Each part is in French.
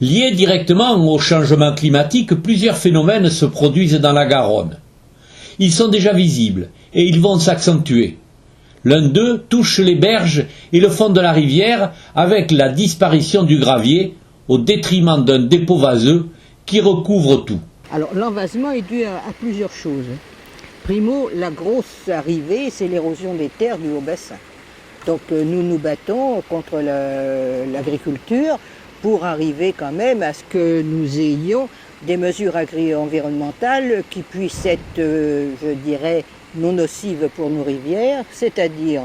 Liés directement au changement climatique, plusieurs phénomènes se produisent dans la Garonne. Ils sont déjà visibles et ils vont s'accentuer. L'un d'eux touche les berges et le fond de la rivière avec la disparition du gravier au détriment d'un dépôt vaseux qui recouvre tout. Alors l'envasement est dû à plusieurs choses. Primo, la grosse arrivée, c'est l'érosion des terres du haut bassin. Donc nous nous battons contre l'agriculture pour arriver quand même à ce que nous ayons des mesures agri-environnementales qui puissent être, je dirais, non nocives pour nos rivières, c'est-à-dire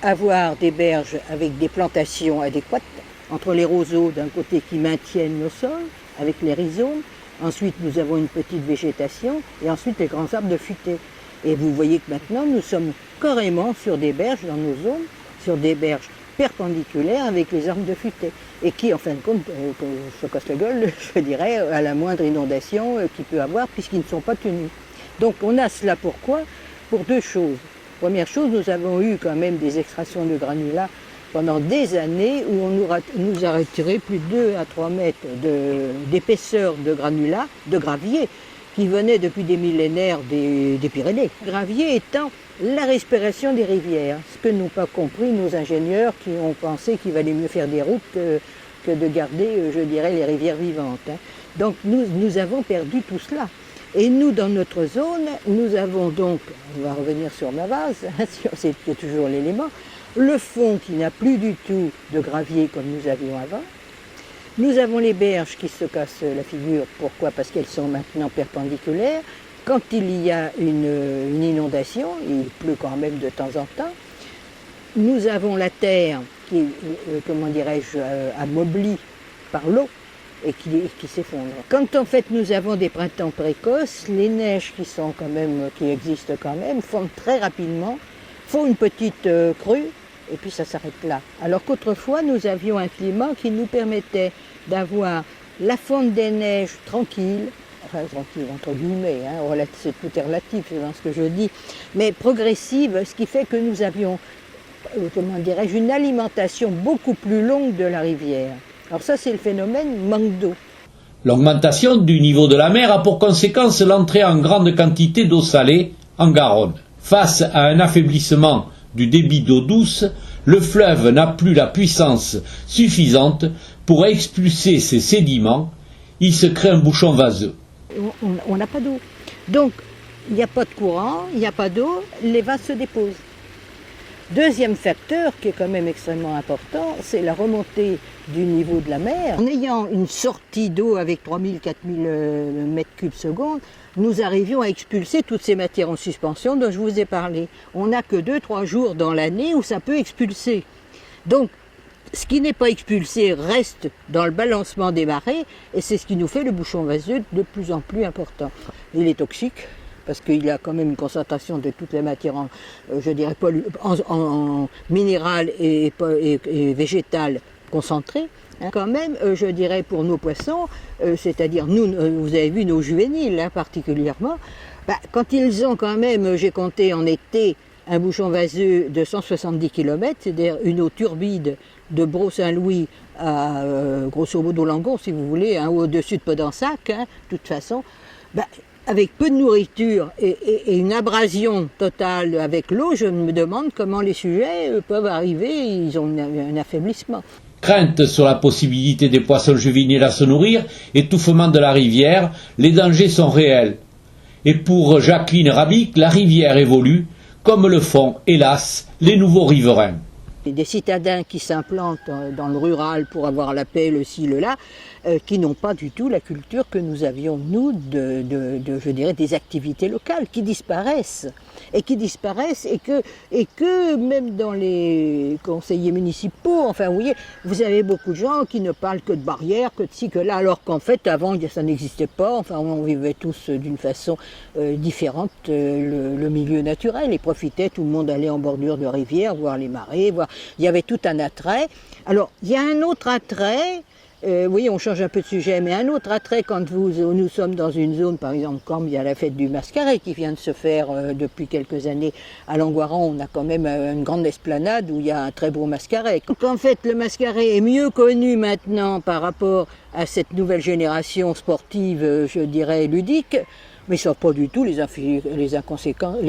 avoir des berges avec des plantations adéquates, entre les roseaux d'un côté qui maintiennent nos sols, avec les rhizomes, ensuite nous avons une petite végétation, et ensuite les grands arbres de futaie. Et vous voyez que maintenant nous sommes carrément sur des berges dans nos zones, sur des berges perpendiculaires avec les arbres de futaie, et qui en fin de compte se cassent la gueule, je dirais, à la moindre inondation qu'il peut avoir, puisqu'ils ne sont pas tenus. Donc on a cela pourquoi? Pour deux choses. Première chose, nous avons eu quand même des extractions de granulats pendant des années où on nous a retiré plus de 2 à 3 mètres d'épaisseur de granulats, de gravier, qui venaient depuis des millénaires des Pyrénées. Le gravier étant la respiration des rivières, ce que n'ont pas compris nos ingénieurs qui ont pensé qu'il valait mieux faire des routes que de garder, je dirais, les rivières vivantes. Donc nous avons perdu tout cela. Et nous, dans notre zone, nous avons donc, on va revenir sur ma vase, c'est toujours l'élément, le fond qui n'a plus du tout de gravier comme nous avions avant. Nous avons les berges qui se cassent la figure. Pourquoi? Parce qu'elles sont maintenant perpendiculaires. Quand il y a une inondation, il pleut quand même de temps en temps, nous avons la terre qui, comment dirais-je, amoblie par l'eau et qui s'effondre. Quand en fait nous avons des printemps précoces, les neiges qui existent quand même, fondent très rapidement, font une petite crue et puis ça s'arrête là. Alors qu'autrefois nous avions un climat qui nous permettait d'avoir la fonte des neiges tranquille, enfin tranquille entre guillemets, c'est tout est relatif dans ce que je dis, mais progressive, ce qui fait que nous avions, comment dirais-je, une alimentation beaucoup plus longue de la rivière. Alors ça, c'est le phénomène manque d'eau. L'augmentation du niveau de la mer a pour conséquence l'entrée en grande quantité d'eau salée en Garonne. Face à un affaiblissement du débit d'eau douce, le fleuve n'a plus la puissance suffisante pour expulser ses sédiments. Il se crée un bouchon vaseux. On n'a pas d'eau. Donc, il n'y a pas de courant, il n'y a pas d'eau, les vases se déposent. Deuxième facteur qui est quand même extrêmement important, c'est la remontée du niveau de la mer. En ayant une sortie d'eau avec 3000-4000 mètres cubes secondes, nous arrivions à expulser toutes ces matières en suspension dont je vous ai parlé. On n'a que 2-3 jours dans l'année où ça peut expulser. Donc, ce qui n'est pas expulsé reste dans le balancement des marées et c'est ce qui nous fait le bouchon vaseux de plus en plus important. Il est toxique, parce qu'il a quand même une concentration de toutes les matières en minérales et végétales concentrées. Quand même, je dirais pour nos poissons, c'est-à-dire nous, vous avez vu nos juvéniles particulièrement, quand ils ont quand même, j'ai compté en été, un bouchon vaseux de 170 km, c'est-à-dire une eau turbide de Brault-Saint-Louis à grosso modo Langon, si vous voulez, au-dessus de Podensac, de toute façon, avec peu de nourriture et une abrasion totale avec l'eau, je me demande comment les sujets peuvent arriver, ils ont un affaiblissement. Crainte sur la possibilité des poissons juvéniles à se nourrir, étouffement de la rivière, les dangers sont réels. Et pour Jacqueline Rabic, la rivière évolue, comme le font, hélas, les nouveaux riverains. Des citadins qui s'implantent dans le rural pour avoir la paix, le ci, le là, qui n'ont pas du tout la culture que nous avions, nous, je dirais, des activités locales, qui disparaissent. Et que même dans les conseillers municipaux, enfin, vous voyez, vous avez beaucoup de gens qui ne parlent que de barrières, que de ci, que là, alors qu'en fait, avant, ça n'existait pas, enfin, on vivait tous d'une façon différente, le milieu naturel, et profitait, tout le monde allait en bordure de rivière, voir les marées, il y avait tout un attrait. Alors, il y a un autre attrait, Oui, on change un peu de sujet, mais un autre attrait quand nous sommes dans une zone, par exemple, comme il y a la fête du Mascaret qui vient de se faire depuis quelques années à Langoiran, on a quand même une grande esplanade où il y a un très beau Mascaret. Donc en fait, le Mascaret est mieux connu maintenant par rapport à cette nouvelle génération sportive, je dirais ludique, mais ils ne savent pas du tout les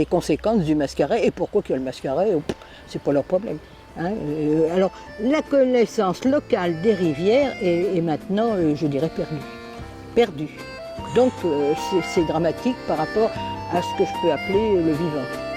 conséquences du Mascaret et pourquoi qu'il y a le Mascaret, c'est pas leur problème. Hein, alors, la connaissance locale des rivières est maintenant, je dirais, perdue. Donc, c'est dramatique par rapport à ce que je peux appeler le vivant.